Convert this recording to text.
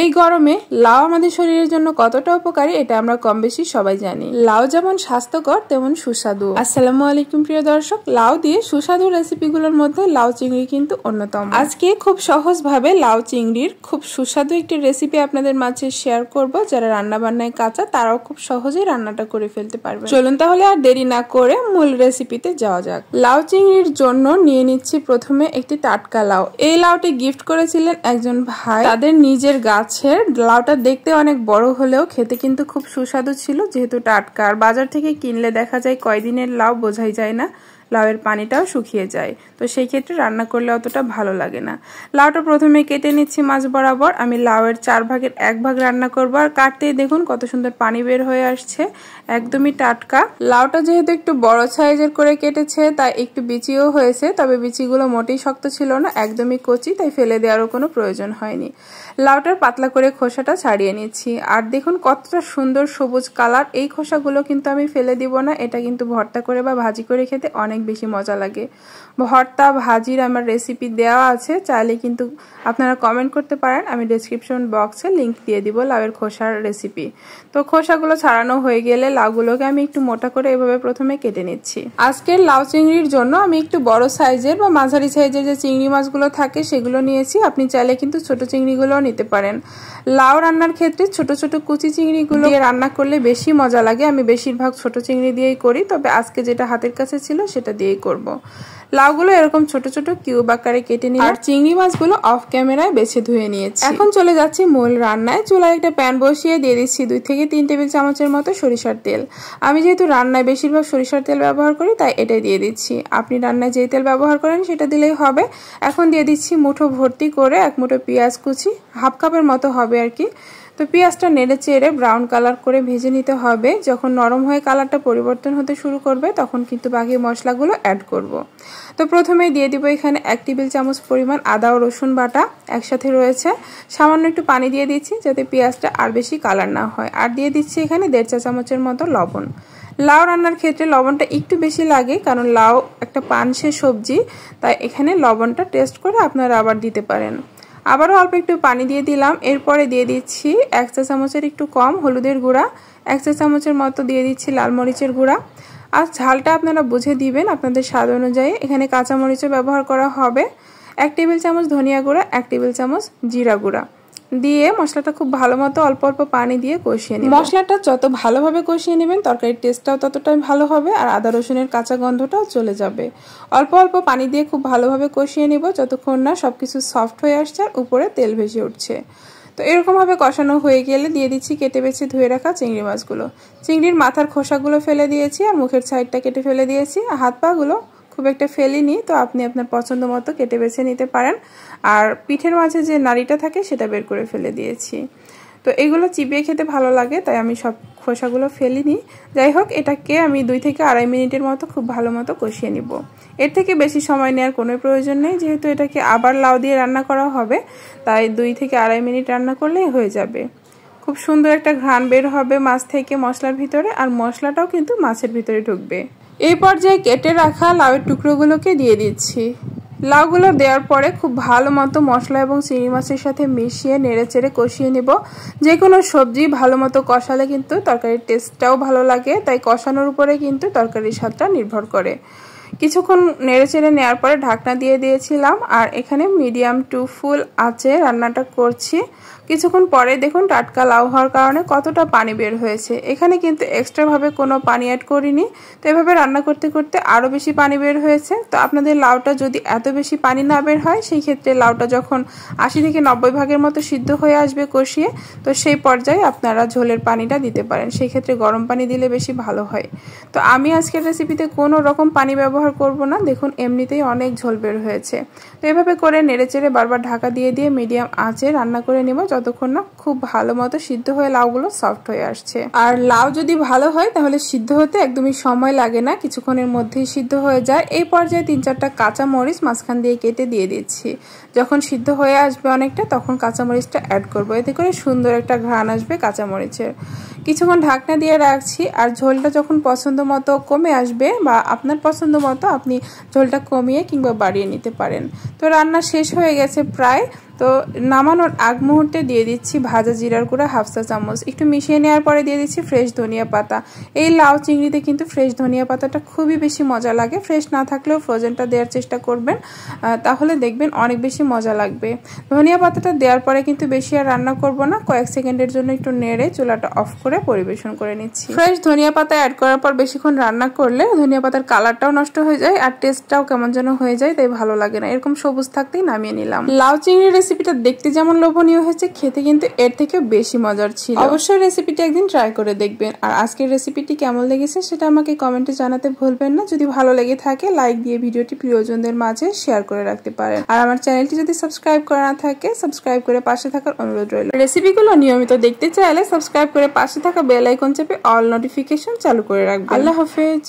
এই গরমে লাউ আমাদের শরীরের জন্য কতটা উপকারী এটা আমরা কম বেশি সবাই জানি। লাউ যেমন স্বাস্থ্যকর তেমন সুস্বাদু। আসসালামু আলাইকুম প্রিয় দর্শক, লাউ দিয়ে সুস্বাদু রেসিপিগুলোর মধ্যে লাউ চিংড়ি কিন্তু অন্যতম। আজকে খুব সহজভাবে লাউ চিংড়ির খুব সুস্বাদু একটি রেসিপি আপনাদের মাঝে শেয়ার করব। যারা রান্না বান্নায় কাঁচা তারাও খুব সহজেই রান্নাটা করে ফেলতে পারবে। চলুন তাহলে আর দেরি না করে মূল রেসিপিতে যাওয়া যাক। লাউ চিংড়ির জন্য নিয়ে নিচ্ছি প্রথমে একটি টাটকা লাউ। এই লাউটি গিফট করেছিলেন একজন ভাই। তাদের নিজের গাছের লাউটা দেখতে অনেক বড় হলেও খেতে কিন্তু খুব সুস্বাদু ছিল, যেহেতু টাটকা। আর বাজার থেকে কিনলে দেখা যায় কয়দিনের লাউ বোঝাই যায় না, লাউয়ের পানিটাও শুকিয়ে যায়, তো সেই ক্ষেত্রে রান্না করলে অতটা ভালো লাগে না। লাউটা প্রথমে কেটে নিচ্ছি মাছ বরাবর। আমি লাউয়ের 4 ভাগের 1 ভাগ রান্না করব। আর কাটতেই দেখুন কত সুন্দর পানি বের হয়ে আসছে, একদমই টাটকা। লাউটা যেহেতু একটু বড় সাইজের করে কেটেছে তাই একটু বিচিও হয়েছে, তবে বিচিগুলো মোটেই শক্ত ছিল না, একদমই কচি, তাই ফেলে দেওয়ারও কোনো প্রয়োজন হয়নি। লাউটার পাতলা করে খোসাটা ছাড়িয়ে নিচ্ছি। আর দেখুন কতটা সুন্দর সবুজ কালার। এই খোসাগুলো কিন্তু আমি ফেলে দিব না, এটা কিন্তু ভর্তা করে বা ভাজি করে খেতে অনেক বেশি মজা লাগে। ভর্তা ভাজির আমার রেসিপি দেওয়া আছে, চাইলে কিন্তু আপনারা কমেন্ট করতে পারেন, আমি ডেসক্রিপশন বক্সে লিংক দিয়ে দিব লাউয়ের খোসার রেসিপি। তো খোসাগুলো ছাড়ানো হয়ে গেলে লাউগুলোকে আমি একটু মোটা করে এভাবে প্রথমে কেটে নিচ্ছি। আজকের লাউ চিংড়ির জন্য আমি একটু বড় সাইজের বা মাঝারি সাইজের যে চিংড়ি মাছগুলো থাকে সেগুলো নিয়েছি। আপনি চাইলে কিন্তু ছোট চিংড়িগুলো নিতে পারেন। লাউ রান্নার ক্ষেত্রে ছোট ছোট কুচি চিংড়িগুলো দিয়ে রান্না করলে বেশি মজা লাগে। আমি বেশিরভাগ ছোট চিংড়ি দিয়েই করি, তবে আজকে যেটা হাতের কাছে ছিল সেটা দিয়েই করব। লাউগুলো এরকম ছোট ছোট কিউব আকারে কেটে নিয়ে আর চিংড়ি মাছগুলো অফ ক্যামেরায় বেছে ধুয়ে নিয়েছি। এখন চলে যাচ্ছি মূল রান্নায়। চুলায় একটা প্যান বসিয়ে দিয়ে দিচ্ছি 2 থেকে 3 টেবিল চামচের মতো সরিষার তেল। আমি যেহেতু রান্নায় বেশিরভাগ সরিষার তেল ব্যবহার করি তাই এটাই দিয়ে দিচ্ছি। আপনি রান্নায় যেই তেল ব্যবহার করেন সেটা দিলেই হবে। এখন দিয়ে দিচ্ছি মুঠো ভর্তি করে 1 মুঠো পেঁয়াজ কুচি, হাফ কাপের মতো হবে আর কি। তো পেঁয়াজটা নেড়ে চেড়ে ব্রাউন কালার করে ভেজে নিতে হবে। যখন নরম হয়ে কালারটা পরিবর্তন হতে শুরু করবে তখন কিন্তু বাকি মশলাগুলো অ্যাড করব। তো প্রথমেই দিয়ে দিব এখানে 1 টেবিল চামচ পরিমাণ আদা ও রসুন বাটা একসাথে রয়েছে। সামান্য একটু পানি দিয়ে দিচ্ছি যাতে পেঁয়াজটা আর বেশি কালার না হয়। আর দিয়ে দিচ্ছি এখানে 1.5 চা চামচের মতো লবণ। লাউ রান্নার ক্ষেত্রে লবণটা একটু বেশি লাগে, কারণ লাউ একটা পানসে সবজি, তাই এখানে লবণটা টেস্ট করে আপনারা আবার দিতে পারেন। আবারও অল্প একটু পানি দিয়ে দিলাম। এরপরে দিয়ে দিচ্ছি 1 চা চামচের একটু কম হলুদের গুঁড়া, 1 চা চামচের মতো দিয়ে দিচ্ছি লাল মরিচের গুঁড়া। আর ঝালটা আপনারা বুঝে দিবেন আপনাদের স্বাদ অনুযায়ী। এখানে কাঁচা মরিচও ব্যবহার করা হবে। 1 টেবিল চামচ ধনিয়া গুঁড়া, 1 টেবিল চামচ জিরা গুঁড়া দিয়ে মশলাটা খুব ভালো মতো অল্প অল্প পানি দিয়ে কষিয়ে নেবেন। মশলাটা যত ভালোভাবে কষিয়ে নেবেন তরকারির টেস্টটাও ততটাই ভালো হবে, আর আদা রসুনের কাঁচা গন্ধটাও চলে যাবে। অল্প অল্প পানি দিয়ে খুব ভালোভাবে কষিয়ে নিব যতক্ষণ না সবকিছু সফট হয়ে আসছে আর উপরে তেল ভেসে উঠছে। তো এরকমভাবে কষানো হয়ে গেলে দিয়ে দিচ্ছি কেটে বেছে ধুয়ে রাখা চিংড়ি মাছগুলো। চিংড়ির মাথার খোসাগুলো ফেলে দিয়েছি আর মুখের সাইডটা কেটে ফেলে দিয়েছি। হাত পাগুলো খুব একটা ফেলিনি, তো আপনি আপনার পছন্দ মতো কেটে বেছে নিতে পারেন। আর পিঠের মাঝে যে নাড়িটা থাকে সেটা বের করে ফেলে দিয়েছি। তো এগুলো চিবিয়ে খেতে ভালো লাগে তাই আমি সব খোসাগুলো ফেলিনি। যাই হোক, এটাকে আমি 2 থেকে 2.5 মিনিটের মতো খুব ভালো মতো কষিয়ে নিব। এর থেকে বেশি সময় নেওয়ার কোনো প্রয়োজন নেই, যেহেতু এটাকে আবার লাউ দিয়ে রান্না করা হবে, তাই 2 থেকে 2.5 মিনিট রান্না করলেই হয়ে যাবে। খুব সুন্দর একটা ঘ্রাণ বের হবে মাছ থেকে মশলার ভিতরে, আর মশলাটাও কিন্তু মাছের ভিতরে ঢুকবে। এই পর্যায়ে কেটে রাখা লাউয়ের টুকরোগুলোকে দিয়ে দিচ্ছি। লাউগুলো দেওয়ার পরে খুব ভালো মতো মশলা এবং চিংড়ি মাছের সাথে মিশিয়ে নেড়ে চেড়ে কষিয়ে নেব। যে কোনো সবজি ভালো মতো কষালে কিন্তু তরকারির টেস্টটাও ভালো লাগে, তাই কষানোর উপরে কিন্তু তরকারির স্বাদটা নির্ভর করে। কিছুক্ষণ নেড়ে চেড়ে নেওয়ার পরে ঢাকনা দিয়ে দিয়েছিলাম, আর এখানে মিডিয়াম টু ফুল আঁচে রান্নাটা করছি। কিছুক্ষণ পরে দেখুন টাটকা লাউ হওয়ার কারণে কতটা পানি বের হয়েছে। এখানে কিন্তু এক্সট্রাভাবে কোনো পানি অ্যাড করিনি, তো এভাবে রান্না করতে করতে আরও বেশি পানি বের হয়েছে। তো আপনাদের লাউটা যদি এত বেশি পানি না বের হয়, সেই ক্ষেত্রে লাউটা যখন 80 থেকে 90 ভাগের মতো সিদ্ধ হয়ে আসবে কষিয়ে, তো সেই পর্যায়ে আপনারা ঝোলের পানিটা দিতে পারেন। সেই ক্ষেত্রে গরম পানি দিলে বেশি ভালো হয়। তো আমি আজকের রেসিপিতে কোনো রকম পানি ব্যবহার করব না, দেখুন এমনিতেই অনেক ঝোল বের হয়েছে। তো এভাবে করে নেড়ে চেড়ে বারবার ঢাকা দিয়ে দিয়ে মিডিয়াম আঁচে রান্না করে নেব যতক্ষণ না খুব ভালো মতো সিদ্ধ হয়ে লাউগুলো সফট হয়ে আসছে। আর লাউ যদি ভালো হয় তাহলে সিদ্ধ হতে একদমই সময় লাগে না, কিছুক্ষণের মধ্যেই সিদ্ধ হয়ে যায়। এই পর্যায়ে 3-4টা কাঁচা মরিচ মাঝখান দিয়ে কেটে দিয়ে দিচ্ছি। যখন সিদ্ধ হয়ে আসবে অনেকটা তখন কাঁচামরিচটা অ্যাড করব, এতে করে সুন্দর একটা ঘ্রাণ আসবে কাঁচামরিচের। কিছুক্ষণ ঢাকনা দিয়ে রাখছি। আর ঝোলটা যখন পছন্দ মতো কমে আসবে বা আপনার পছন্দ মতো আপনি ঝোলটা কমিয়ে কিংবা বাড়িয়ে নিতে পারেন। তো রান্না শেষ হয়ে গেছে প্রায়। তো তো নামানোর আগ মুহূর্তে দিয়ে দিচ্ছি ভাজা জিরার গুঁড়া 1/2 চা চামচ। একটু মিশিয়ে নেওয়ার পরে দিয়ে দিচ্ছি ফ্রেশ ধনিয়া পাতা। এই লাউ চিংড়িতে কিন্তু ফ্রেশ ধনিয়া পাতাটা খুবই বেশি মজা লাগে। ফ্রেশ না থাকলেও ফ্রোজেনটা দেওয়ার চেষ্টা করবেন, তাহলে দেখবেন অনেক বেশি মজা লাগবে। ধনিয়া পাতাটা দেওয়ার পরে কিন্তু বেশি আর রান্না করব না, কয়েক সেকেন্ডের জন্য একটু নেড়ে চুলাটা অফ করে পরিবেশন করে নিচ্ছি। ফ্রেশ ধনিয়া পাতা অ্যাড করার পর বেশিক্ষণ রান্না করলে ধনিয়া পাতার কালারটাও নষ্ট হয়ে যায় আর টেস্টটাও কেমন যেন হয়ে যায়, তাই ভালো লাগে না। এরকম সবুজ থাকতেই নামিয়ে নিলাম। লাউ চিংড়ি রেসিপিটা দেখতে যেমন লোভনীয় হয়েছে, খেতে কিন্তু এর থেকে বেশি মজার ছিল। অবশ্যই রেসিপিটা একদিন ট্রাই করে দেখবেন। আর আজকের রেসিপিটি কেমন লেগেছে সেটা আমাকে কমেন্টে জানাতে ভুলবেন না। যদি ভালো লেগে থাকে লাইক দিয়ে ভিডিওটি প্রিয়জনদের মাঝে শেয়ার করে রাখতে পারেন। আর আমার চ্যানেলটি যদি সাবস্ক্রাইব করা না থাকে সাবস্ক্রাইব করে পাশে থাকার অনুরোধ রইল। রেসিপিগুলো নিয়মিত দেখতে চাইলে সাবস্ক্রাইব করে পাশে থাকা বেল আইকন চেপে অল নোটিফিকেশন চালু করে রাখবেন। আল্লাহ হাফেজ।